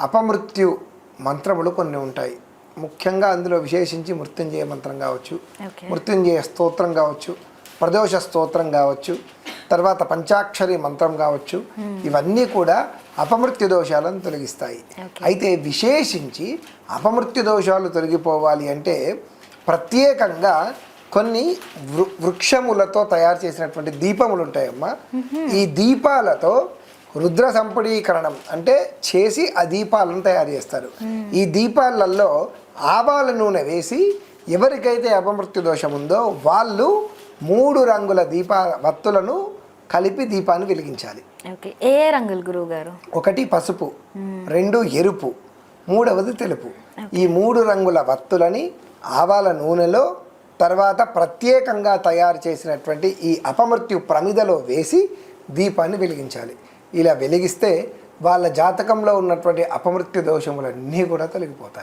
అపమృత్యు మంత్రములు కొన్ని ఉంటాయి. ముఖ్యంగా అందులో విశేషించి మృత్యుంజయ మంత్రం కావచ్చు, మృత్యుంజయ స్తోత్రం కావచ్చు, ప్రదోష స్తోత్రం కావచ్చు, తర్వాత పంచాక్షరి మంత్రం కావచ్చు. ఇవన్నీ కూడా అపమృత్యు దోషాలను తొలగిస్తాయి. అయితే విశేషించి అపమృత్యు దోషాలు తొలగిపోవాలి అంటే ప్రత్యేకంగా కొన్ని వృక్షములతో తయారు చేసినటువంటి దీపములు ఉంటాయమ్మా. ఈ దీపాలతో రుద్ర సంపుడీకరణం అంటే చేసి ఆ దీపాలను తయారు చేస్తారు. ఈ దీపాలలో ఆవాల నూనె వేసి ఎవరికైతే అపమృత్యు దోషం ఉందో వాళ్ళు 3 రంగుల వత్తులను కలిపి దీపాన్ని వెలిగించాలి. ఏ రంగులు గురువు గారు? 1 పసుపు, 2 ఎరుపు, 3వది తెలుపు. ఈ 3 రంగుల వత్తులని ఆవాల నూనెలో తర్వాత ప్రత్యేకంగా తయారు చేసినటువంటి ఈ అపమృత్యు ప్రమిదలో వేసి దీపాన్ని వెలిగించాలి. ఇలా వెలిగిస్తే వాళ్ళ జాతకంలో ఉన్నటువంటి అపమృత్యు దోషములన్నీ కూడా తొలగిపోతాయి.